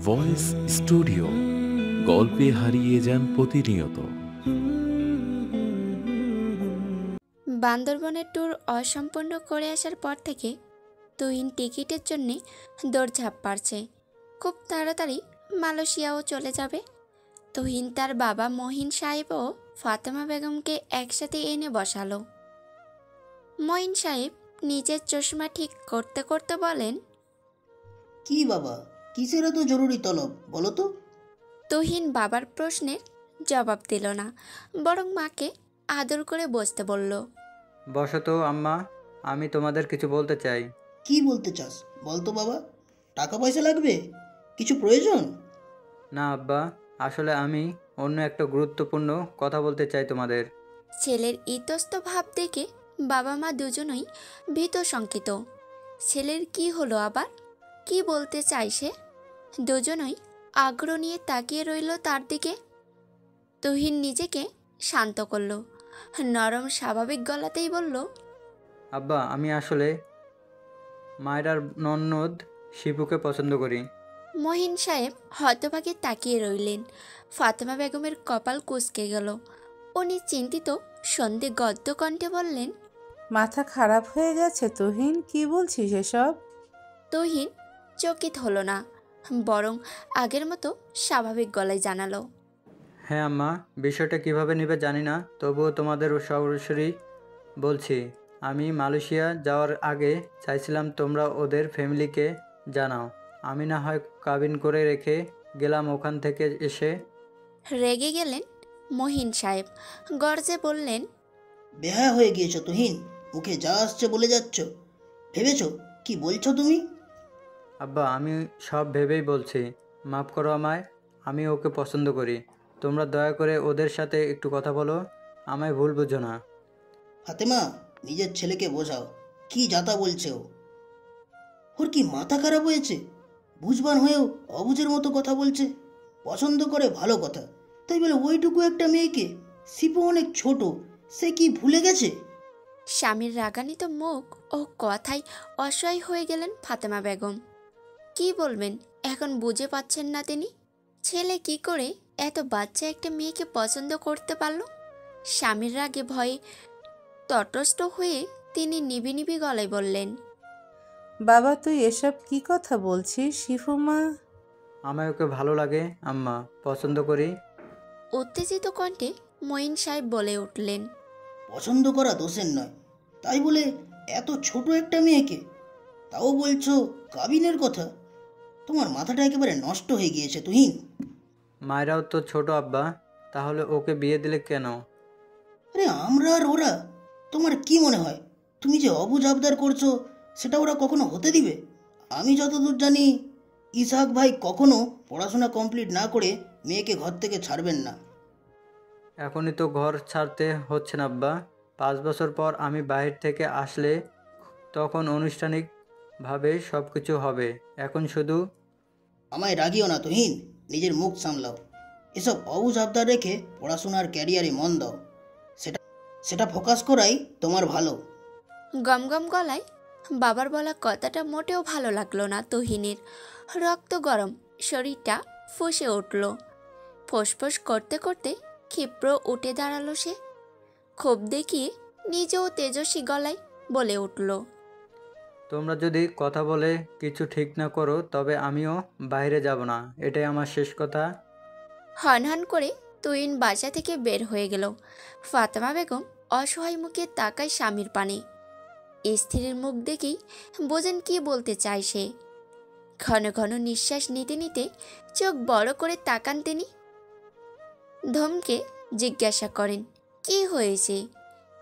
Voice studio, গল্পে হারিয়ে যান প্রতিনিয়ত। বান্দরবনের ট্যুর অসম্পূর্ণ করে আসার পর থেকে তুহিন টিকিটের জন্যে দৌড়ঝাঁপ পারছে। খুব তাড়াতাড়ি মালয়েশিয়াও চলে যাবে। তুহিন তার বাবা মহিন সাহেব ও ফাতেমা বেগমকে একসাথে এনে বসালো। মহিন সাহেব নিজের চশমা ঠিক করতে করতে বলেন, কি বাবা, কিসের এত জরুরি তলব বলো তো? তুহিন বাবার প্রশ্নের জবাব দিল না, বরং মাকে আদর করে বসতে বলল। বসো তো আম্মা, আমি তোমাদের কিছু বলতে চাই। কি বলতে চাস বলতো বাবা? টাকা পয়সা লাগবে? কিছু প্রয়োজন? না আব্বা, আসলে আমি অন্য একটা গুরুত্বপূর্ণ কথা বলতে চাই তোমাদের। ছেলের ইতস্ত ভাব দেখে বাবা মা দুজনই ভীত শঙ্কিত। ছেলের কি হলো আবার? কি বলতে চাইছে? দুজনই আগ্রহ নিয়ে তাকিয়ে রইল তার দিকে। তুহিন নিজেকে শান্ত করল, নরম স্বাভাবিক গলাতেই বলল, আব্বা, আমি আসলে মায়রার ননদ শিপুকে পছন্দ করি। মহিন সাহেব হতভাগে তাকিয়ে রইলেন। ফাতেমা বেগমের কপাল কুঁচকে গেল। উনি চিন্তিত সন্ধে গদ্য কণ্ঠে বললেন, মাথা খারাপ হয়ে গেছে তুহিন, কি বলছিস এসব? তুহিন চকিত হলো না, বরং আগের মতো স্বাভাবিক গলায় জানালো, হ্যাঁ আম্মা, বিষয়টা কিভাবে নেবে জানি না, তবুও তোমাদের সরাসরি বলছি। আমি মালয়েশিয়া যাওয়ার আগে চাইছিলাম তোমরা ওদের ফ্যামিলিকে জানাও। আমি না হয় কাবিন করে রেখে গেলাম, ওখান থেকে এসে। রেগে গেলেন মহিন সাহেব, গর্জে বললেন, বেহায়া হয়ে গিয়েছো তুহিন, মুখে যা আসছে বলে যাচ্ছ। ভেবেছো কি বলছো তুমি? আব্বা, আমি সব ভেবেই বলছি, মাফ করো আমায়। আমি ওকে পছন্দ করি। তোমরা দয়া করে ওদের সাথে একটু কথা বলো, আমায় ভুল বুঝো না। ফাতেমা, নিজের ছেলেকে বোঝাও, কি যাতা বলছে ও। ওর কি মাথা খারাপ হয়েছে? বুঝবান হয়েও অবুঝের মতো কথা বলছে। পছন্দ করে ভালো কথা, তাই বলে ওইটুকু একটা মেয়েকে? শিপু অনেক ছোট, সে কি ভুলে গেছে? স্বামীর রাগান্বিত মুখ ও কথায় অসহায় হয়ে গেলেন ফাতেমা বেগম। কি বলবেন এখন বুঝে পাচ্ছেন না তিনি। ছেলে কি করে এত বাচ্চা একটা মেয়েকে পছন্দ করতে পারল? স্বামীর রাগে ভয়ে তটস্থ হয়ে তিনি নিবি নিবি গলায় বললেন, বাবা তুই এসব কি কথা বলছিস? শিফুমা। আমায় ওকে ভালো লাগে আম্মা, পছন্দ করি। উত্তেজিত কণ্ঠে মঈন সাহেব বলে উঠলেন, পছন্দ করা দোষের নয়, তাই বলে এত ছোট একটা মেয়েকে? তাও বলছো কাবিনের কথা? তোমার মাথাটা একেবারে নষ্ট হয়ে গিয়েছে তুহিন। মায়েরাও তো ছোট আব্বা, তাহলে ওকে বিয়ে দিলে কেন? আরে আমরা আর ওরা, তোমার কি মনে হয় তুমি যে অবুঝ আবদার করছো সেটা ওরা কখনো হতে দিবে? আমি যতদূর জানি ইসাহাক ভাই কখনো পড়াশোনা কমপ্লিট না করে মেয়েকে ঘর থেকে ছাড়বেন না। এখনই তো ঘর ছাড়তে হচ্ছে না আব্বা। 5 বছর পর আমি বাইরে থেকে আসলে তখন আনুষ্ঠানিকভাবে সব কিছু হবে। এখন শুধু। আমায় রাগিও না তুহিন, নিজের মুখ সামলাও। এসব অবুঝ আবদার রেখে পড়াশোনার ক্যারিয়ারে মন দাও, সেটা সেটা ফোকাস করাই তোমার ভালো। গমগম গলায় বাবার বলা কথাটা মোটেও ভালো লাগলো না তুহিনের। রক্ত গরম শরীরটা ফুঁসে উঠল। ফোঁসফোঁস করতে করতে ক্ষিপ্র উঠে দাঁড়ালো সে। ক্ষোভ দেখিয়ে নিজেও তেজস্বী গলায় বলে উঠল, তোমরা যদি কথা বলে কিছু ঠিক না করো তবে আমিও বাইরে যাব না, এটাই আমার শেষ কথা। হনহন করে তুহিন বাসা থেকে বের হয়ে গেল। ফাতেমা বেগম অসহায় মুখে তাকায় স্বামীর পানে। স্ত্রীর মুখ দেখেই বোঝেন কি বলতে চায় সে। ঘন ঘন নিঃশ্বাস নিতে নিতে চোখ বড় করে তাকান তিনি। ধমকে জিজ্ঞাসা করেন, কি হয়েছে?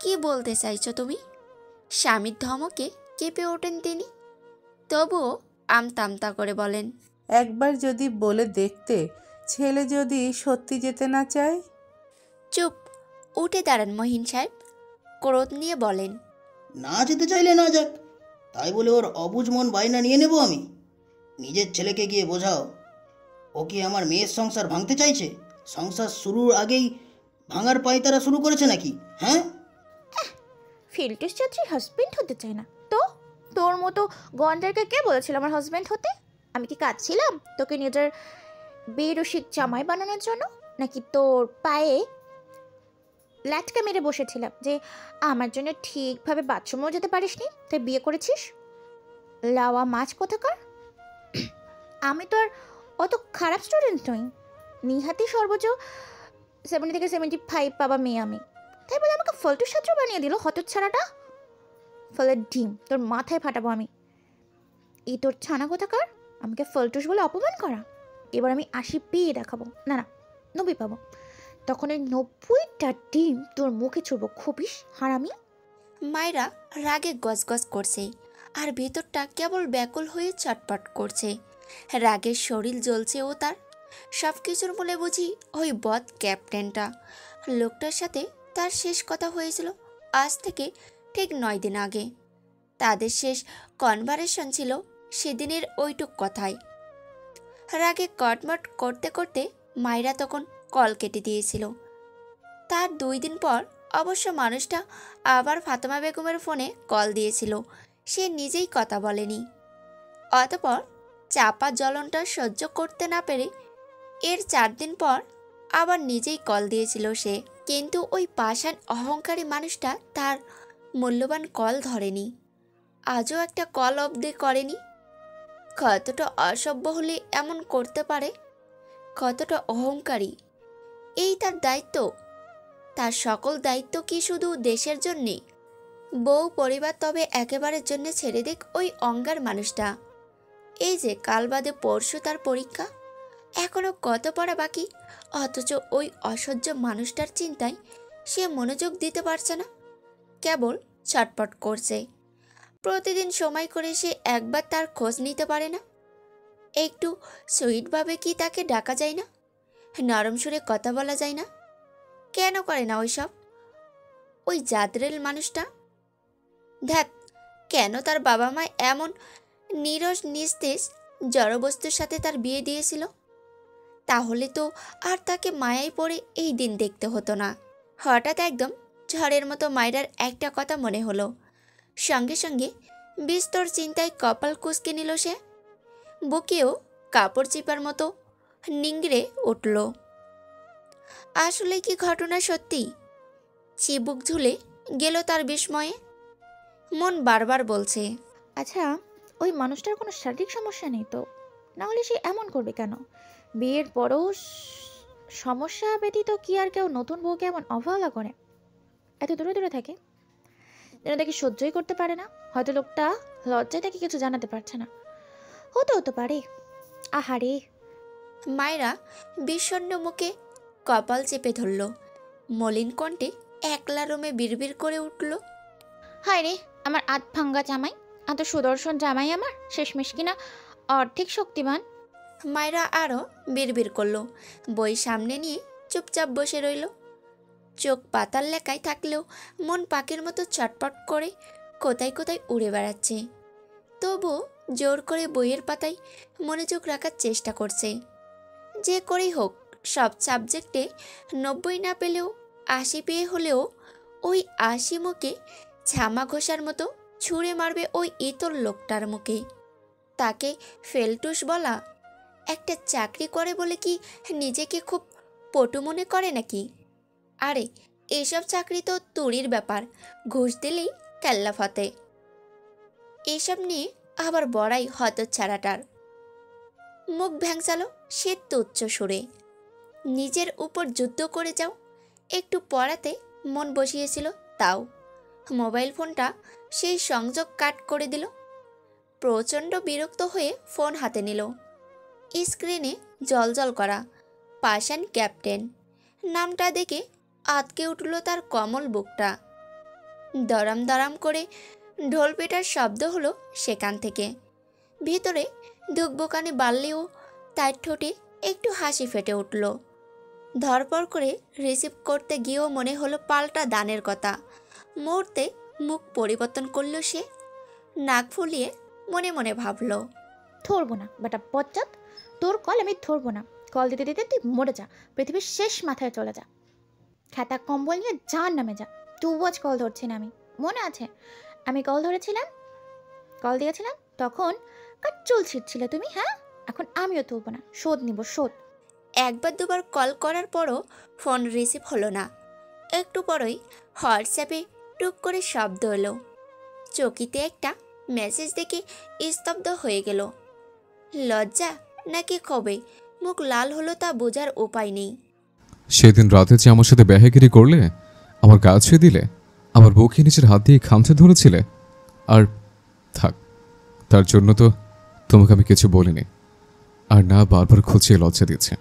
কি বলতে চাইছো তুমি? স্বামীর ধমকে কেঁপে ওঠেন তিনি, তবুও আমতা করে বলেন, একবার যদি বলে দেখতে, ছেলে যদি সত্যি যেতে না চায়? চুপ। উঠে দাঁড়ান মহিন সাহেব, ক্রোধ নিয়ে বলেন, না যেতে চাইলে না যাক, তাই বলে ওর অবুঝ মন বায়না নিয়ে নেব আমি? নিজের ছেলেকে গিয়ে বোঝাও, ও কি আমার মেয়ের সংসার ভাঙতে চাইছে? সংসার শুরুর আগেই ভাঙার পায়তারা শুরু করেছে নাকি? হ্যাঁ, ফিল্টুস ছাত্রী হাজবেন্ড হতে চায় না তো? তোর মতো গন্ডারকে কে বলেছিল আমার হাজবেন্ড হতে? আমি কি কাঁদছিলাম তোকে নিজের বেরসিক জামাই বানানোর জন্য, নাকি তোর পায়ে ল্যাটকা মেরে বসেছিলাম যে আমার জন্য ঠিকভাবে বাথরুমেও যেতে পারিসনি, তাই বিয়ে করেছিস? লাওয়া মাছ কোথাকার। আমি তো আর অত খারাপ স্টুডেন্ট নই, নিহাতি সর্বোচ্চ 70 থেকে 75 পাবা মেয়ে আমি। তাই বলে আমাকে ফালতু ছাত্র বানিয়ে দিল হতচ্ছাড়াটা। ফলের ডিম তোর মাথায় ফাটাবো আমি। এই তোর ছানা কোথাকার, আমাকে ফালতুস বলে অপমান করা। এবার আমি 80 পেয়ে দেখাবো, না না 90 পাবো, তখন ওই 90টা ডিম তোর মুখে ছুড়বো, খপিস হারামি। মায়েরা রাগে গজগজ করছে আর ভেতরটা কেবল ব্যাকুল হয়ে চটপট করছে। রাগের শরীর জ্বলছে ও তার। সব কিছুর মূলে বুঝি ওই বদ ক্যাপ্টেনটা। লোকটার সাথে তার শেষ কথা হয়েছিল আজ থেকে ঠিক 9 দিন আগে। তাদের শেষ কনভারেশন ছিল সেদিনের ওইটুক কথাই। রাগে কটমট করতে করতে মায়েরা তখন কল কেটে দিয়েছিল। তার 2 দিন পর অবশ্য মানুষটা আবার ফাতেমা বেগমের ফোনে কল দিয়েছিল। সে নিজেই কথা বলেনি। অতঃপর চাপা জ্বলনটা সহ্য করতে না পেরে এর 4 দিন পর আবার নিজেই কল দিয়েছিল সে। কিন্তু ওই পাষাণ অহংকারী মানুষটা তার মূল্যবান কল ধরেনি। আজও একটা কল অবধি করেনি। কতটা অসভ্য হলে এমন করতে পারে, কতটা অহংকারী। এই তার দায়িত্ব। তার সকল দায়িত্ব কি শুধু দেশের জন্যে? বউ পরিবার তবে একেবারের জন্য ছেড়ে দিক ওই অঙ্গার মানুষটা। এই যে কাল বাদে পরশু তার পরীক্ষা, এখনো কত পড়া বাকি, অথচ ওই অসহ্য মানুষটার চিন্তায় সে মনোযোগ দিতে পারছে না, কেবল ছটপট করছে। প্রতিদিন সময় করে সে একবার তার খোঁজ নিতে পারে না। একটু সুইটভাবে কি তাকে ডাকা যায় না? নরম সুরে কথা বলা যায় না? কেন করে না ওইসব ওই জাদরেল মানুষটা? ধ্যাত, কেন তার বাবা মা এমন নিরস নিস্তেজ জড়বস্তুর সাথে তার বিয়ে দিয়েছিল? তাহলে তো আর তাকে মায়ায় পড়ে এই দিন দেখতে হতো না। হঠাৎ একদম ঝড়ের মতো মায়রার একটা কথা মনে হলো। সঙ্গে সঙ্গে বিস্তর চিন্তায় কপাল কুঁচকে নিল সে। বুকেও কাপড় চিপার মতো নিংড়ে উঠল। আসলে কি ঘটনা সত্যি? চিবুক ঝুলে গেল তার বিস্ময়ে। মন বারবার বলছে, আচ্ছা ওই মানুষটার কোনো শারীরিক সমস্যা নেই তো, না হলে সে এমন করবে কেন? বিয়ের পরও সমস্যা ব্যতীত কি আর কেউ নতুন বউকে এমন অবহেলা করে? এত দূরে দূরে থাকে যেন তাকে সহ্যই করতে পারে না। হয়তো লোকটা লজ্জায় তাকে কিছু জানাতে পারছে না, হতে পারে। আহারে। মায়েরা বিষণ্ণ মুখে কপাল চেপে ধরল। মলিন কণ্ঠে একলা রুমে বিড়বিড় করে উঠল, হায় রে আমার আধ ভাঙ্গা জামাই, এত সুদর্শন জামাই আমার, শেষমেশ কিনা অর্ধেক শক্তিমান। মায়েরা আরও বিড়বিড় করল। বই সামনে নিয়ে চুপচাপ বসে রইল। চোখ পাতার লেখায় থাকলেও মন পাখির মতো চটপট করে কোথায় কোথায় উড়ে বেড়াচ্ছে। তবুও জোর করে বইয়ের পাতায় মনোযোগ রাখার চেষ্টা করছে। যে করেই হোক সব সাবজেক্টে 90 না পেলেও 80 পেয়ে হলেও ওই 80 মুখে ঝামা ঘষার মতো ছুঁড়ে মারবে ওই ইতর লোকটার মুখে। তাকে ফেলটুস বলা? একটা চাকরি করে বলে কি নিজেকে খুব পটু মনে করে নাকি? আরে এসব চাকরি তো তুড়ির ব্যাপার, ঘুষ দিলেই কেল্লা ফতে। এসব নিয়ে আবার বড়াই হতচ্ছাড়াটার। মুখ ভ্যাংচালো সে তুচ্ছ সুরে। নিজের উপর যুদ্ধ করে যাও। একটু পড়াতে মন বসিয়েছিল, তাও মোবাইল ফোনটা সেই সংযোগ কাট করে দিল। প্রচণ্ড বিরক্ত হয়ে ফোন হাতে নিল। স্ক্রিনে জলজল করা পাষাণ ক্যাপ্টেন নামটা দেখে আতকে উঠল তার কোমল বুকটা। দরাম দরাম করে ঢোল পেটার শব্দ হলো সেখান থেকে। ভিতরে ধুকবোকানি বাড়লেও তার ঠোঁটে একটু হাসি ফেটে উঠল। ধরপড় করে রিসিভ করতে গিয়েও মনে হলো পাল্টা দানের কথা। মুহূর্তে মুখ পরিবর্তন করল সে। নাক ফুলিয়ে মনে মনে ভাবল, ধরবো না বেটা বচ্চাত, তোর কল আমি ধরবো না। কল দিতে দিতে তুই মরে যা, পৃথিবীর শেষ মাথায় চলে যা, খাতা কম্বল নিয়ে জান নামে যা। তবু আজ কল ধরছি না আমি। মনে আছে আমি কল দিয়েছিলাম তখন কার চুল ছিঁড়ছিলে তুমি? হ্যাঁ এখন আমিও তুলব না, শোধ নিব, শোধ। একবার দুবার কল করার পরও ফোন রিসিভ হলো না। একটু পরই হোয়াটসঅ্যাপে টুক করে শব্দ এলো। চকিতে একটা মেসেজ দেখে স্তব্ধ হয়ে গেল। লজ্জা নাকি কবে মুখ লাল হলো তা বোঝার উপায় নেই। সেদিন রাতে যে আমার সাথে বেহাগিরি করলে, আমার গা ছুঁয়ে দিলে, আমার বুকে নিজের হাত দিয়ে খামচে ধরেছিলে, আর থাক, তার জন্য তো তোমাকে আমি কিছু বলিনি, আর না বারবার খুঁচিয়ে লজ্জা দিচ্ছে।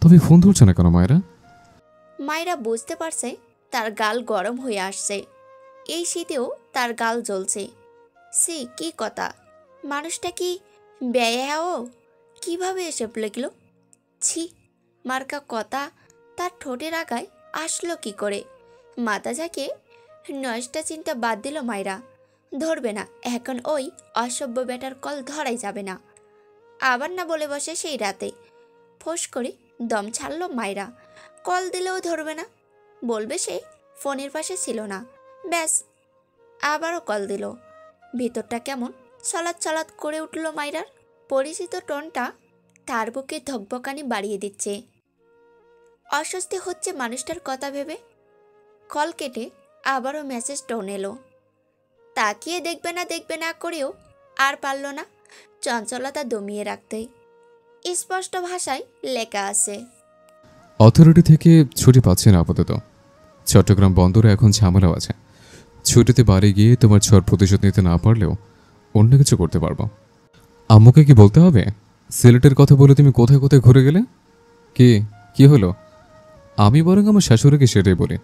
তবে ফোন ধরছো না কেন মায়েরা? মায়েরা বুঝতে পারছে তার গাল গরম হয়ে আসছে। এই শীতেও তার গাল জ্বলছে। সে কি কথা, মানুষটা কি ব্যয়াও কিভাবে এসে লাগলো? ছি, মার্কা কথা তার ঠোঁটের আগায় আসলো কি করে? মাথা যাকে নয়টা চিন্তা বাদ দিল মায়েরা। ধরবে না এখন ওই অসভ্য বেটার কল, ধরাই যাবে না। আবার না বলে বসে সেই রাতে। ফোঁস করে দম ছাড়ল মায়েরা। কল দিলেও ধরবে না, বলবে সে ফোনের পাশে ছিল না। ব্যাস, আবারও কল দিল। ভিতরটা কেমন চলাৎ চলাৎ করে উঠল মায়েরার। পরিচিত টোনটা তার বুকে ধকবকানি বাড়িয়ে দিচ্ছে। অস্বস্তি হচ্ছে মানুষটার কথা ভেবে। কল কেটে আবারও মেসেজ টোন এলো। তাকিয়ে দেখবে না করেও আর পারল না চঞ্চলতা দমিয়ে রাখতে। স্পষ্ট ভাষায় লেখা আছে, অথরিটি থেকে ছুটি পাচ্ছি না আপাতত। চট্টগ্রাম বন্দরে এখন ঝামেলাও আছে। ছুটিতে বাড়ি গিয়ে তোমার ছোঁয়ার প্রতিশোধ নিতে না পারলেও অন্য কিছু করতে পারবো। আম্মুকে কি বলতে হবে? সিলেটের কথা বলে তুমি কোথায় কোথায় ঘুরে গেলে? কি হলো? আমি বরং আমার শাশুড়িকে সেটাই বলি।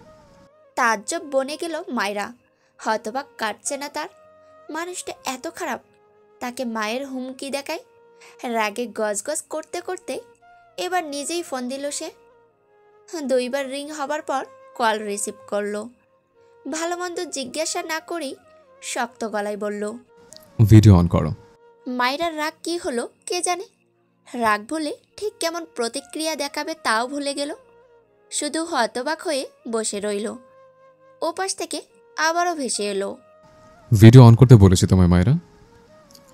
তাজ্জব বনে গেল মায়েরা। হতবাক কাটছে না তার। মানুষটা এত খারাপ, তাকে মায়ের হুমকি দেখায়। রাগে গজগজ করতে করতে এবার নিজেই ফোন দিল সে। 2 বার রিং হবার পর কল রিসিভ করলো। ভালো মন্দ জিজ্ঞাসা না করেই শক্ত গলায় বলল, ভিডিও অন করো। মায়েরার রাগ কি হলো কে জানে। রাগ ভুলে ঠিক কেমন প্রতিক্রিয়া দেখাবে তাও ভুলে গেল। শুধু হতবাক হয়ে বসে রইল। ওপাশ থেকে আবারও ভেসে এলো, ভিডিও অন করতে বলেছি তোমায় মায়েরা।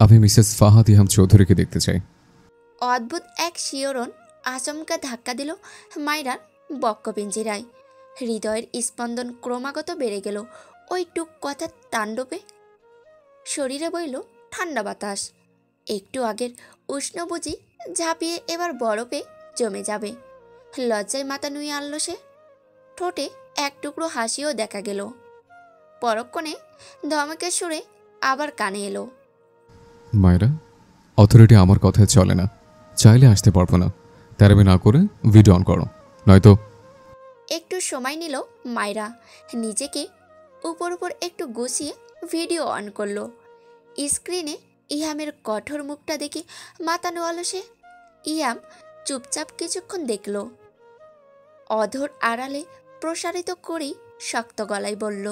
আমি মিসেস ফাহাদ ইহাম চৌধুরীকে দেখতে চাই। অদ্ভুত এক শিহরণ আচমকা ধাক্কা দিল মায়রার বক্ষপিঞ্জিরায়। হৃদয়ের স্পন্দন ক্রমাগত বেড়ে গেল ওই টুক কথার তাণ্ডবে। শরীরে বইল ঠান্ডা বাতাস। একটু আগের উষ্ণ বুঝি ঝাঁপিয়ে এবার বরফে জমে যাবে। লজ্জায় মাথা নুয়ে আনল সে। ঠোঁটে এক টুকরো হাসিও দেখা গেল। পরক্ষণে ধমকের সুরে আবার কানে এলো, মায়েরা, অথরিটি আমার কথায় চলে না। চাইলে আসতে পারবো না। তেরামি না করে ভিডিও অন করো, নয়তো। একটু সময় নিল মায়রা। নিজেকে উপর উপর একটু গুছিয়ে ভিডিও অন করলো। স্ক্রিনে ইহামের কঠোর মুখটা দেখে মাথা নোয়ালো সে। ইহাম চুপচাপ কিছুক্ষণ দেখল। অধর আড়ালে প্রসারিত করেই শক্ত গলায় বলল,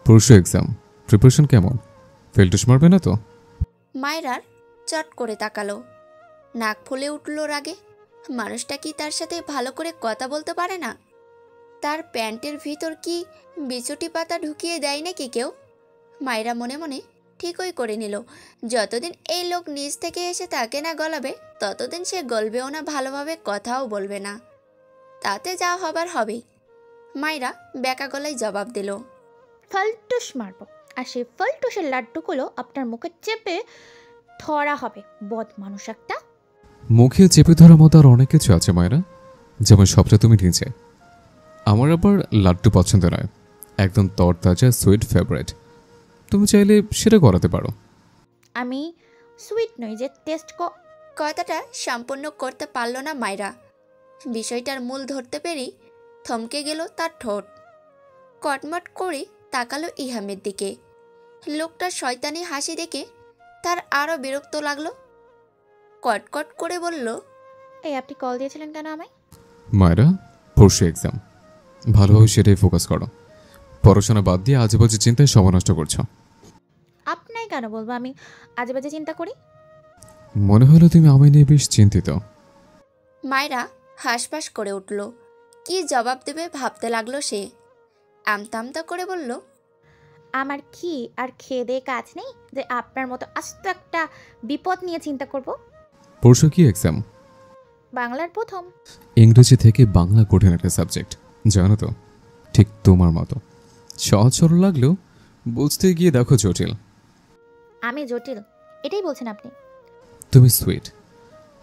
পরশু এক্সাম, প্রিপারেশন কেমন? ফেলটুস মারবে না তো? মায়রার চট করে তাকালো। নাক ফুলে উঠল রাগে। মানুষটা কি তার সাথে ভালো করে কথা বলতে পারে না? তার প্যান্টের ভিতর কি বিচুটি পাতা ঢুকিয়ে দেয় নাকি কেউ? মায়রা মনে মনে ঠিকই করে নিল, যতদিন এই লোক নিজ থেকে এসে তাকে না গলাবে ততদিন সে গলবেও না, ভালোভাবে কথাও বলবে না। তাতে যা হবার হবেই। মায়রা বেকা গলায় জবাব দিল, ফালটুস মারবো, আর সেই ফালটুসের লাড্ডুগুলো আপনার মুখে চেপে ধরা হবে। বদ মানুষ একটা। মুখে চেপে ধরার মতো আর অনেক কিছু আছে মায়েরা, যেমন সবটা তুমি নিজে। আমার আবার লাড্ডু পছন্দ নয়, একদম তরতাজা সুইট ফেভারিট। তুমি চাইলে সেটা করাতে পারো। আমি সুইট নই যে টেস্ট কথাটা সম্পূর্ণ করতে পারল না মায়রা। বিষয়টার মূল ধরতে পেরেই থমকে গেল তার ঠোঁট। কটমট করে তাকালো ইহামের দিকে। লোকটার শয়তানি হাসি দেখে তার আরও বিরক্ত লাগলো। কটকট করে বলল, এই আপনি কল দিয়েছিলেন কেন আমায়? মায়েরা, পরশু এক্সাম, ভালোভাবে সেটাই ফোকাস করো। পড়াশোনা বাদ দিয়ে আজেবাজে চিন্তায় সময় নষ্ট করছো। আপনাই কেন বলবো আমি আজে বাজে চিন্তা করি? মনে হলো তুমি আমায় নিয়ে বেশ চিন্তিত। মায়রা হাঁসফাঁস করে উঠল। কি জবাব দেবে ভাবতে লাগলো সে। আমতা আমতা করে বলল, আমার কি আর খেয়ে দিয়ে কাজ নেই যে আপনার মতো আস্ত একটা বিপদ নিয়ে চিন্তা করব? পরশু কি এক্সাম? বাংলার প্রথম। ইংরেজি থেকে বাংলা কঠিন একটা সাবজেক্ট, জানো তো? ঠিক তোমার মতো। সহজ সরল লাগলেও বুঝতে গিয়ে দেখো জটিল। আমি জটিল এটাই বলছেন আপনি? তুমি সুইট,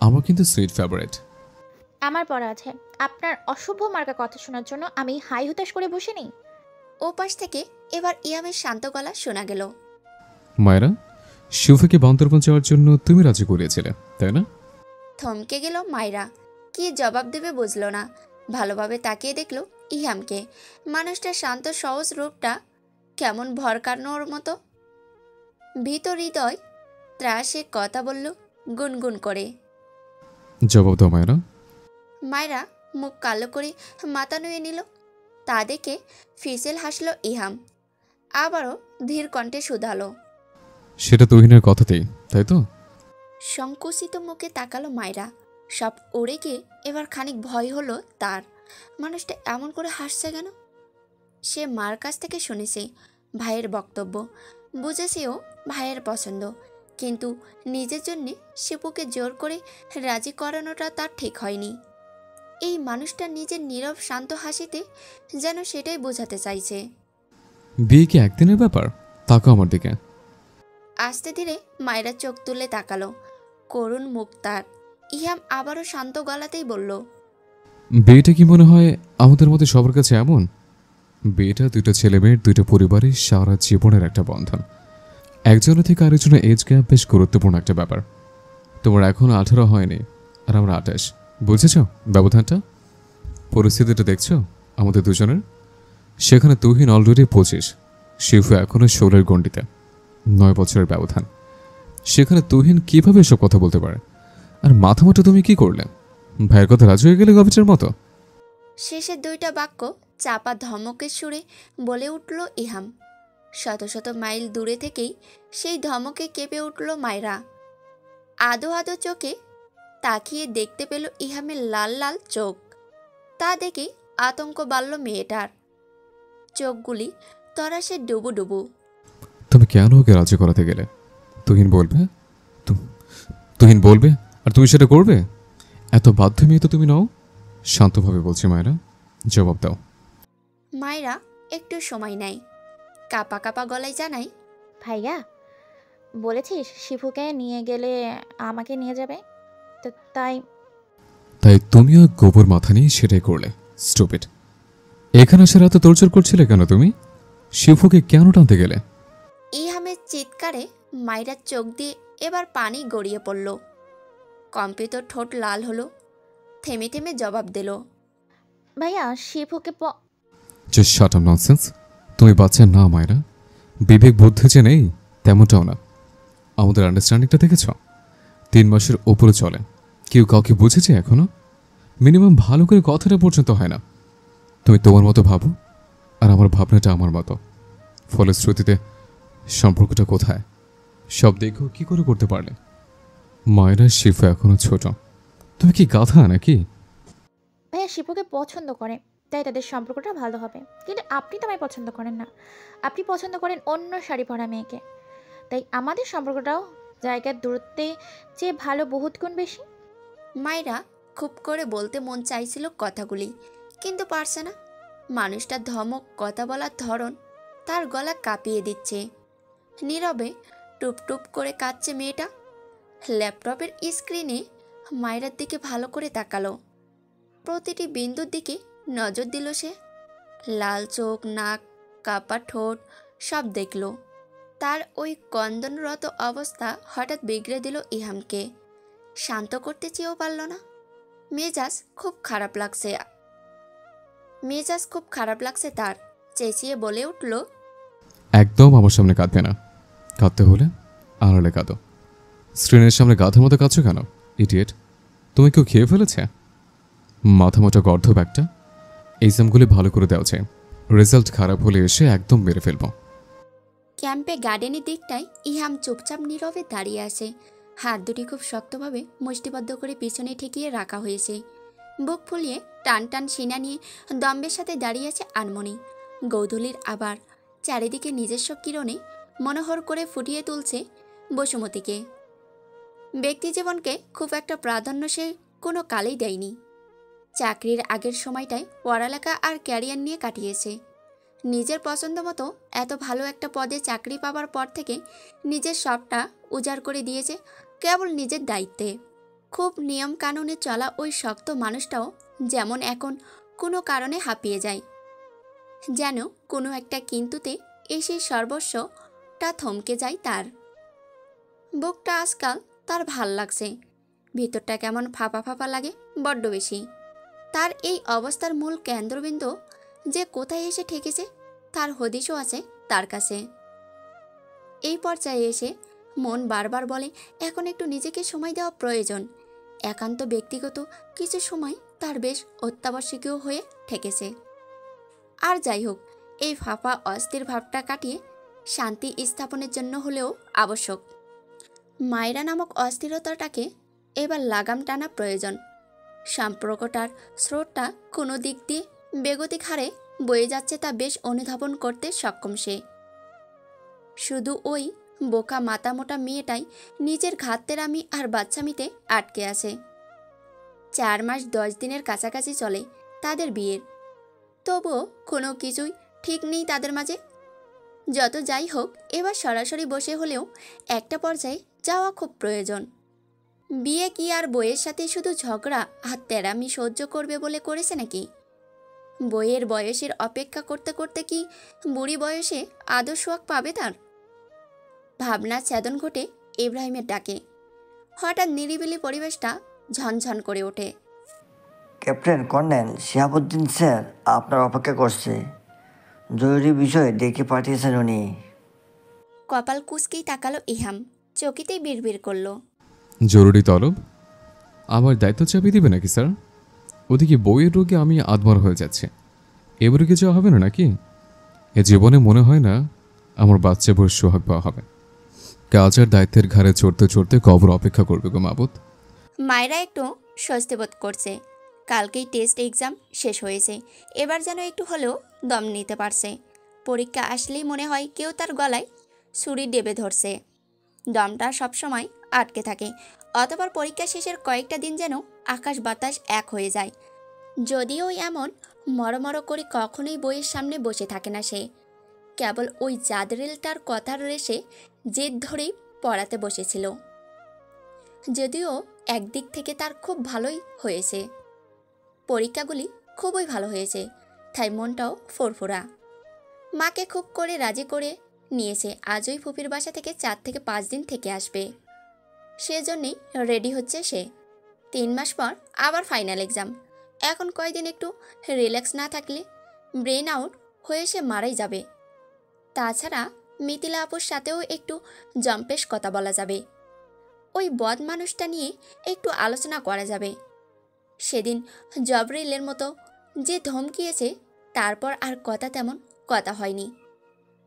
আমার কিন্তু সুইট ফেভারিট। আমার পড়া আছে, আপনার অশুভ মার্কা কথা শোনার জন্য আমি হাই হুতাশ করে বসে নেই। ও পাশ থেকে এবার ইয়ামের শান্ত গলা শোনা গেল। মায়েরা, শিফুকে বান্দরবন যাওয়ার জন্য তুমি রাজি করিয়েছিলে, তাই না? থমকে গেল মায়রা। কি জবাব দেবে বুঝলো না। ভালোভাবে তাকিয়ে দেখলো ইহামকে। মানুষটার শান্ত সহজ রূপটা কেমন ভরকানোর মতো। ভিতর হৃদয় ত্রাসে কথা বলল গুনগুন করে। জবাব দাও মায়েরা। মায়রা মুখ কালো করে মাথা নুয়ে নিল। তা দেখে ফিসেল হাসল ইহাম। আবারও ধীর কণ্ঠে শুধালো, সেটা তুহিনের কথাতেই, তাই তো? সংকুচিত মুখে তাকালো মায়রা। সব উড়ে গিয়ে এবার খানিক ভয় হলো তার। মানুষটা এমন করে হাসছে কেন? সে মার কাছ থেকে শুনেছে ভাইয়ের বক্তব্য, বুঝেছেও ভাইয়ের পছন্দ, কিন্তু নিজের জন্যে শিপুকে জোর করে রাজি করানোটা তার ঠিক হয়নি। এই মানুষটা নিজের নীরব শান্ত হাসিতে যেন সেটাই বোঝাতে চাইছে। বিয়ে কি একদিনের ব্যাপার? তাকাও আমার দিকে। আস্তে ধীরে মায়েরা চোখ তুলে তাকালো। করুণ মুখ তার। ইহাম আবারও শান্ত গলাতেই বলল, বিয়েটা কি মনে হয় আমাদের মধ্যে সবার কাছে এমন? বিয়েটা দুটো ছেলে মেয়ের, দুটো পরিবারের সারা জীবনের একটা বন্ধন। একজনের থেকে আরেকজনের এজ গ্যাপ বেশ গুরুত্বপূর্ণ একটা ব্যাপার। তোমার এখন 18 হয়নি, আর আমরা 28। বুঝেছ ব্যবধানটা? পরিস্থিতিটা দেখছো আমাদের দুজনের? সেখানে তুহিন অলরেডি 25, শিফু এখনো 16-এর গণ্ডিতে। 9 বছরের ব্যবধান। সেখানে তুহিন কিভাবে এসব কথা বলতে পারে? আর মাথা মোটা তুমি কি করলে? ভাইয়ের কথা রাজি হয়ে গেলে গবেচের মতো। শেষের দুইটা বাক্য চাপা ধমকের সুরে বলে উঠল ইহাম। শত শত মাইল দূরে থেকেই সেই ধমকে কেঁপে উঠল মায়রা। আদো আদো চোখে তাকিয়ে দেখতে পেল ইহামের লাল লাল চোখ। তা দেখে আতঙ্ক বাড়ল মেয়েটার। চোখগুলি তরাসে ডুবু ডুবু। তুমি কেন ওকে রাজি করাতে গেলে? তুহিন বলবে, তুহিন বলবে আর তুমি সেটা করবে? এত বাধ্য মেয়ে তো তুমি নাও। শান্তভাবে বলছি মায়েরা, জবাব দাও। মায়রা একটু সময় নেয়, কাপা কাপা গলায় জানাই, ভাইয়া বলেছিস শিফুকে নিয়ে গেলে আমাকে নিয়ে যাবে, তো তাই। তাই তুমিও গোবর মাথা নিয়ে সেটাই করলে। স্টুপিড। এখানে আসার এত তোড়জোড় করছিলে কেন তুমি? শিফুকে কেন টানতে গেলে? ইহামের চিৎকারে মায়রার চোখ দিয়ে এবার পানি গড়িয়ে পড়ল। কম্পিত ঠোঁট লাল হলো। থেমে থেমে জবাব দিল, ভাইয়া শিফুকে জাস্ট শাট আপ ননসেন্স। তুমি বাচ্চা না মায়েরা। বিবেক বুদ্ধি যে নেই তেমনটাও না। আমাদের আন্ডারস্ট্যান্ডিংটা দেখেছ? 3 মাসের ওপরে চলে। কেউ কাউকে বুঝেছে এখনো? মিনিমাম ভালো করে কথাটা পর্যন্ত হয় না। তুমি তোমার মতো ভাবো, আর আমার ভাবনাটা আমার মতো। ফলশ্রুতিতে সম্পর্কটা কোথায় সব দেখো কি করে করতে পারলে? মায়েরা শিফু এখনো ছোট। তুমি কি গাধা নাকি? ভাইয়া শিপুকে পছন্দ করে, তাই তাদের সম্পর্কটা ভালো হবে। কিন্তু আপনি তো আমায় পছন্দ করেন না, আপনি পছন্দ করেন অন্য শাড়ি পরা মেয়েকে। তাই আমাদের সম্পর্কটাও জায়গার দূরত্বে চেয়ে ভালো বহুত গুণ বেশি। মায়রা খুব করে বলতে মন চাইছিল কথাগুলি, কিন্তু পারছে না। মানুষটার ধমক, কথা বলার ধরন তার গলা কাঁপিয়ে দিচ্ছে। নীরবে টুপ টুপ করে কাঁদছে মেয়েটা। ল্যাপটপের স্ক্রিনে মায়রার দিকে ভালো করে তাকালো। প্রতিটি বিন্দুর দিকে নজর দিল সে। লাল চোখ, নাক, কাপা ঠোঁট সব দেখল। তার ওই কন্দনরত অবস্থা হঠাৎ বিগড়ে দিল ইহামকে। শান্ত করতে চেয়েও পারল না। মেজাজ খুব খারাপ লাগছে তার। চেঁচিয়ে বলে উঠল, একদম আমার সামনে কাঁদবে না। কাঁদতে হলে আড়ালে কাঁদো। স্ক্রিনের সামনে গাধার মতো কাঁদছো কেন ইডিয়েট? তুমি কেউ খেয়ে ফেলেছে? মাথা মোটা গর্ধব একটা। এক্সামগুলি ভালো করে দেওয়া চাই। রেজাল্ট খারাপ হলে এসে একদম মেরে ফেলবো। ক্যাম্পে গার্ডেনের দিকটায় ইহাম চুপচাপ নীরবে দাঁড়িয়ে আছে। হাত দুটি খুব শক্তভাবে মুষ্টিবদ্ধ করে পিছনে ঠেকিয়ে রাখা হয়েছে। বুক ফুলিয়ে টান টান সিনা নিয়ে দম্বের সাথে দাঁড়িয়ে আছে আনমনি। গৌধূলির আবার চারিদিকে নিজস্ব কিরণে মনোহর করে ফুটিয়ে তুলছে বসুমতীকে। ব্যক্তি জীবনকে খুব একটা প্রাধান্য সে কোনো কালেই দেয়নি। চাকরির আগের সময়টায় পড়ালেখা আর ক্যারিয়ার নিয়ে কাটিয়েছে। নিজের পছন্দ মতো এত ভালো একটা পদে চাকরি পাওয়ার পর থেকে নিজের সবটা উজাড় করে দিয়েছে কেবল নিজের দায়িত্বে। খুব নিয়ম কানুনে চলা ওই শক্ত মানুষটাও যেমন এখন কোনো কারণে হাঁপিয়ে যায়, যেন কোনো একটা কিন্তুতে এসে সর্বস্বটা থমকে যায় তার। বুকটা আজকাল তার ভাল লাগছে, ভিতরটা কেমন ফাঁপা ফাঁপা লাগে বড্ড বেশি। তার এই অবস্থার মূল কেন্দ্রবিন্দু যে কোথায় এসে ঠেকেছে তার হদিশও আছে তার কাছে। এই পর্যায়ে এসে মন বারবার বলে এখন একটু নিজেকে সময় দেওয়া প্রয়োজন। একান্ত ব্যক্তিগত কিছু সময় তার বেশ অত্যাবশ্যকীয় হয়ে ঠেকেছে। আর যাই হোক, এই ফাঁপা অস্থির ভাবটা কাটিয়ে শান্তি স্থাপনের জন্য হলেও আবশ্যক। মায়রা নামক অস্থিরতাটাকে এবার লাগাম টানা প্রয়োজন। সম্পর্কটার স্রোতটা কোনো দিক দিয়ে বেগতিক হারে বয়ে যাচ্ছে তা বেশ অনুধাবন করতে সক্ষম সে। শুধু ওই বোকা মাতামোটা মেয়েটাই নিজের ঘাততেরামি আর বাচ্চামিতে আটকে আছে। 4 মাস 10 দিনের কাছাকাছি চলে তাদের বিয়ের, তবুও কোনো কিছুই ঠিক নেই তাদের মাঝে। যত যাই হোক, এবার সরাসরি বসে হলেও একটা পর্যায়ে যাওয়া খুব প্রয়োজন। বিয়ে কি আর বইয়ের সাথে শুধু ঝগড়া আর তেরামি সহ্য করবে বলে করেছে নাকি? বইয়ের বয়সের অপেক্ষা করতে করতে কি বুড়ি বয়সে আদর সোয়াগ পাবে তার? ভাবনা ছেদন ঘটে ইব্রাহিমের ডাকে। হঠাৎ নিরিবিলি পরিবেশটা ঝনঝন করে ওঠে। ক্যাপ্টেন কর্নেল শিহাবুদ্দিন স্যার আপনার অপেক্ষা করছে। জরুরি বিষয় ডেকে পাঠিয়েছেন উনি। কপাল কুঁচকেই তাকালো ইহাম, চকিতেই বিড়বিড় করলো। জরুরি তলব? আমার দায়িত্ব চাপিয়ে দিবে নাকি স্যার? ওদিকে বইয়ের রোগে আমি আদমর হয়ে যাচ্ছে, এবারে কিছু হবে না নাকি? এ জীবনে মনে হয় না আমার বাচ্চা বয়স সোহাগ পাওয়া হবে। কাজ আর দায়িত্বের ঘাড়ে চড়তে চড়তে কবর অপেক্ষা করবে গো মাবুদ। মায়েরা একটু স্বস্তি বোধ করছে। কালকেই টেস্ট এক্সাম শেষ হয়েছে, এবার যেন একটু হলেও দম নিতে পারছে। পরীক্ষা আসলেই মনে হয় কেউ তার গলায় ছুরি ডেবে ধরছে। দমটা সবসময় আটকে থাকে। অতঃপর পরীক্ষা শেষের কয়েকটা দিন যেন আকাশ বাতাস এক হয়ে যায়। যদিও এমন মরমর করে কখনোই বইয়ের সামনে বসে থাকে না সে, কেবল ওই জাদরেলটার কথার রেশে জেদ ধরেই পড়াতে বসেছিল। যদিও একদিক থেকে তার খুব ভালোই হয়েছে, পরীক্ষাগুলি খুবই ভালো হয়েছে, তাই মনটাও ফুরফুরা। মাকে খুব করে রাজি করে নিয়েছে আজই ফুপির বাসা থেকে 4 থেকে 5 দিন থেকে আসবে। সেজন্যই রেডি হচ্ছে সে। 3 মাস পর আবার ফাইনাল এক্সাম। এখন কয়দিন একটু রিল্যাক্স না থাকলে ব্রেন আউট হয়ে সে মারাই যাবে। তাছাড়া মিথিলা আপুর সাথেও একটু জম্পেশ কথা বলা যাবে। ওই বদ মানুষটা নিয়ে একটু আলোচনা করা যাবে। সেদিন জবরিলের মতো যে ধমকিয়েছে, তারপর আর কথা তেমন কথা হয়নি।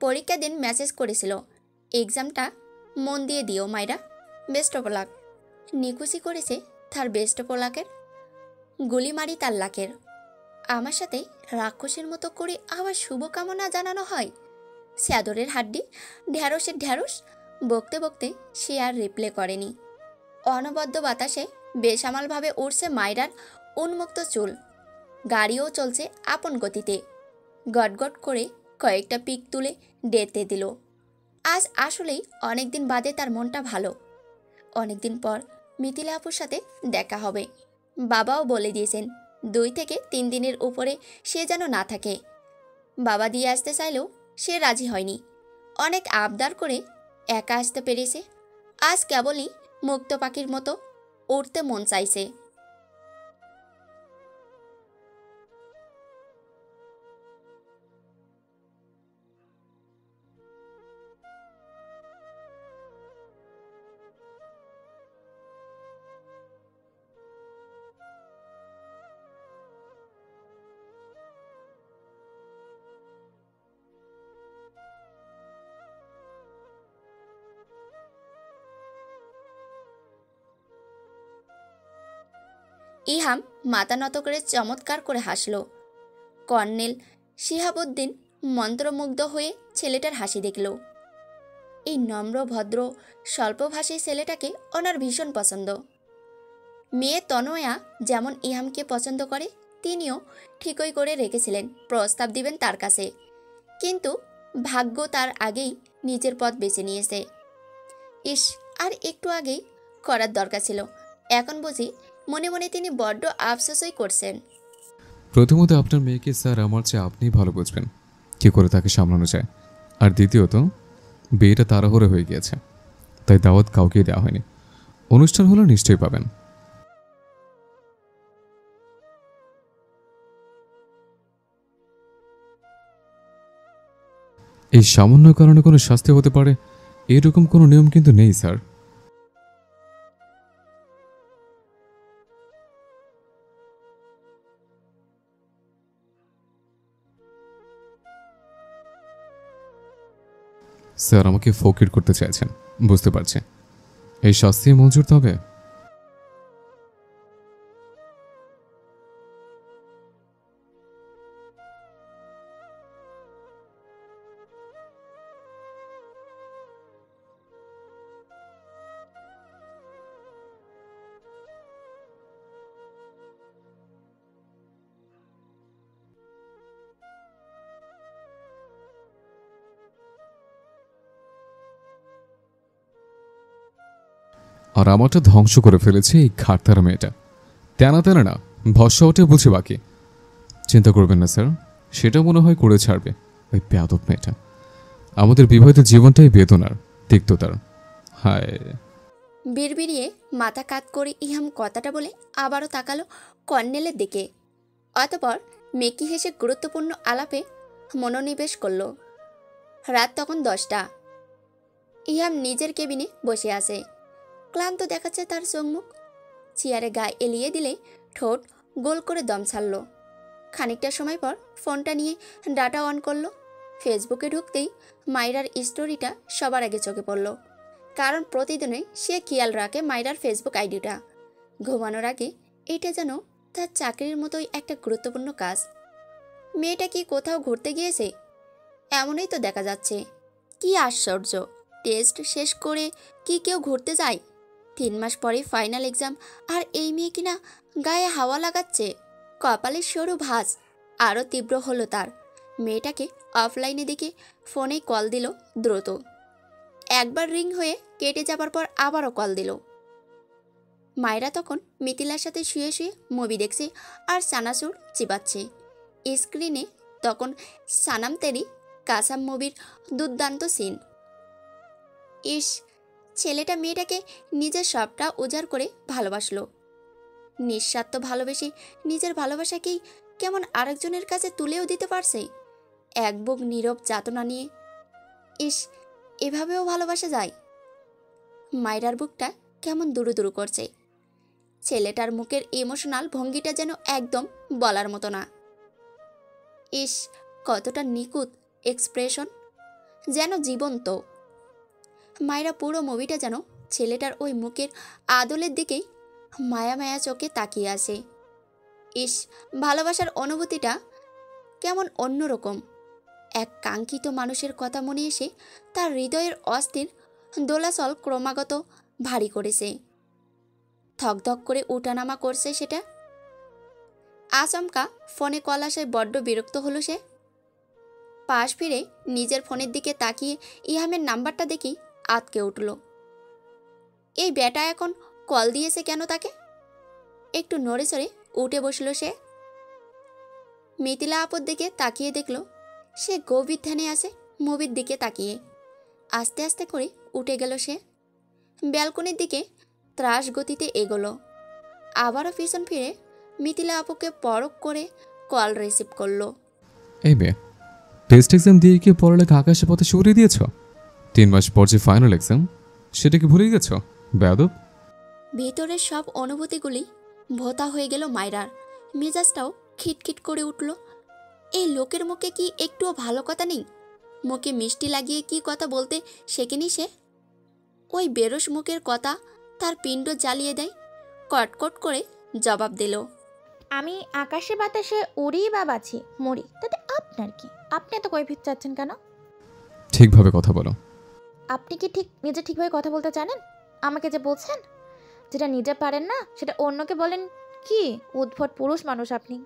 পরীক্ষা দিন মেসেজ করেছিল, এক্সামটা মন দিয়ে দিও মাইরা, বেস্ট অফ লাক। নিকুচি করেছে তার বেস্ট অফ লাকের, গুলি মারি তার লাকের। আমার সাথে রাক্ষসের মতো করে আবার শুভকামনা জানানো হয়। স্যাদরের হাড্ডি, ঢ্যাঁড়সের ঢ্যাঁড়স। বকতে বকতে সে আর রিপ্লে করেনি। অনবদ্য বাতাসে বেসামালভাবে উড়ছে মায়রার উন্মুক্ত চুল। গাড়িও চলছে আপন গতিতে। গটগট করে কয়েকটা পিক তুলে ডেতে দিল। আজ আসলেই অনেকদিন বাদে তার মনটা ভালো। অনেকদিন পর মিথিলা আপুর সাথে দেখা হবে। বাবাও বলে দিয়েছেন 2 থেকে 3 দিনের উপরে সে যেন না থাকে। বাবা দিয়ে আসতে চাইলেও সে রাজি হয়নি। অনেক আবদার করে একা আসতে পেরেছে। আজ কেবলই মুক্ত পাখির মতো উড়তে মন চাইছে। ইহাম মাথা নত করে চমৎকার করে হাসল। কর্নেল শিহাবুদ্দিন মন্ত্রমুগ্ধ হয়ে ছেলেটার হাসি দেখল। এই নম্র ভদ্র স্বল্পভাষী ছেলেটাকে ওনার ভীষণ পছন্দ। মেয়ে তনয়া যেমন ইহামকে পছন্দ করে, তিনিও ঠিকই করে রেখেছিলেন প্রস্তাব দিবেন তার কাছে, কিন্তু ভাগ্য তার আগেই নিজের পথ বেছে নিয়েছে। ইস, আর একটু আগেই করার দরকার ছিল। এখন বুঝি মনে মনে তিনি বড্ড আফসোসই করছেন। প্রথমত আপনার মেয়েকে স্যার আমার চেয়ে আপনিই ভালো বুঝবেন কী করে তাকে সামলানো যায়, আর দ্বিতীয়ত বিয়েটা তাড়াহুড়ো হয়ে গিয়েছে, তাই দাওয়াত কাউকেই দেওয়া হয়নি। অনুষ্ঠান হলো নিশ্চয়ই পাবেন। এই সামান্য কারণে কোনো শাস্তি হতে পারে এরকম কোনো নিয়ম কিন্তু নেই স্যার। স্যার আমাকে ফকির করতে চাইছেন, বুঝতে পারছি। এই শাস্তি মঞ্জুর তবে? আর আমারটা ধ্বংস করে ফেলেছে এই ঘাটতারা মেয়েটা। তেনা তেনা না, ভরসা ওঠে বুঝি বাকি। চিন্তা করবেন না স্যার, সেটা মনে হয় করে ছাড়বে ওই বেয়াদব মেয়েটা। আমাদের বিবাহিত জীবনটাই বেদনার, তিক্ততার। হায়। বিড়বিড়িয়ে মাথা কাত করে ইহাম কথাটা বলে আবারও তাকালো কর্নেলের দিকে। অতপর মেকি হেসে গুরুত্বপূর্ণ আলাপে মনোনিবেশ করল। রাত তখন 10টা। ইহাম নিজের কেবিনে বসে আছে। ক্লান্ত দেখাচ্ছে তার চোখমুখ। চেয়ারে গায়ে এলিয়ে দিলে ঠোঁট গোল করে দম ছাড়ল। খানিকটা সময় পর ফোনটা নিয়ে ডাটা অন করলো। ফেসবুকে ঢুকতেই মাইরার স্টোরিটা সবার আগে চোখে পড়ল, কারণ প্রতিদিনই সে খেয়াল রাখে মাইরার ফেসবুক আইডিটা। ঘুমানোর আগে এটা যেন তার চাকরির মতোই একটা গুরুত্বপূর্ণ কাজ। মেয়েটা কি কোথাও ঘুরতে গিয়েছে? এমনই তো দেখা যাচ্ছে। কি আশ্চর্য, টেস্ট শেষ করে কি কেউ ঘুরতে যায়? 3 মাস পরে ফাইনাল এক্সাম, আর এই মেয়ে কিনা গায়ে হাওয়া লাগাচ্ছে। কপালের সরু ভাঁজ আরও তীব্র হলো তার। মেয়েটাকে অফলাইনে দেখে ফোনে কল দিল দ্রুত। একবার রিং হয়ে কেটে যাবার পর আবারও কল দিল। মায়েরা তখন মিথিলার সাথে শুয়ে শুয়ে মুভি দেখছে আর চানাচুর চিবাচ্ছে। স্ক্রিনে তখন সানাম তেরি কাসাম মুভির দুর্দান্ত সিন। ইস, ছেলেটা মেয়েটাকে নিজের সবটা উজাড় করে ভালোবাসলো। নিঃস্বার্থ ভালোবেসে নিজের ভালোবাসাকেই কেমন আরেকজনের কাছে তুলেও দিতে পারছে, এক বুক নীরব যাতনা নিয়ে। ইস, এভাবেও ভালোবাসা যায়? মায়রার বুকটা কেমন দুরু দুরু করছে। ছেলেটার মুখের ইমোশনাল ভঙ্গিটা যেন একদম বলার মতো না। ইস, কতটা নিখুঁত এক্সপ্রেশন, যেন জীবন্ত। মায়রা পুরো মুভিটা যেন ছেলেটার ওই মুখের আদলের দিকেই মায়া মায়া চোখে তাকিয়ে আছে। ইস, ভালোবাসার অনুভূতিটা কেমন অন্যরকম। এক কাঙ্ক্ষিত মানুষের কথা মনে এসে তার হৃদয়ের অস্থির দোলাচল ক্রমাগত ভারী করেছে। থকথক করে উঠানামা করছে সেটা। আচমকা ফোনে কল আসায় বড্ড বিরক্ত হলো সে। পাশ ফিরে নিজের ফোনের দিকে তাকিয়ে ইহামের নাম্বারটা দেখি আতকে উঠল। এই বেটা এখন কল দিয়েছে কেন তাকে? একটু নড়ে চড়ে উঠে বসল সে। মিথিলা আপুর দিকে তাকিয়ে দেখল সে গভীর ধ্যানে আছে মুভির দিকে তাকিয়ে। আস্তে আস্তে করে উঠে গেল সে। ব্যালকনির দিকে ত্রাস গতিতে এগোলো। আবারও পিছন ফিরে মিথিলা আপুকে পরখ করে কল রিসিভ করলো। এই মেয়ে, টেস্ট এক্সাম দিয়ে কি পড়ালেখা আকাশের পথে সরিয়ে দিয়েছ? 3 মাস পর যে ফাইনাল এক্সাম, সেটা কি ভুলে গেছ বেয়াদব? ভিতরের সব অনুভূতিগুলি ভোতা হয়ে গেল মায়রার। মেজাজটাও খিটখিট করে উঠল। এই লোকের মুখে কি একটুও ভালো কথা নেই? মুখে মিষ্টি লাগিয়ে কি কথা বলতে শেখেনি সে? ওই বেরস মুখের কথা তার পিণ্ড জ্বালিয়ে দেয়। কটকট করে জবাব দিল, আমি আকাশে বাতাসে উড়ি বা বাঁচি মরি, তাতে আপনার কি? আপনি এত কৈফিয়ত চাচ্ছেন কেন? ঠিকভাবে কথা বলো। আপনি কি নিজে ঠিকভাবে কথা বলতে জানেন? আমাকে যে বলছেন, যেটা নিজে পারেন না সেটা অন্যকে বলেন, কি উদ্ভট পুরুষ মানুষ আপনি।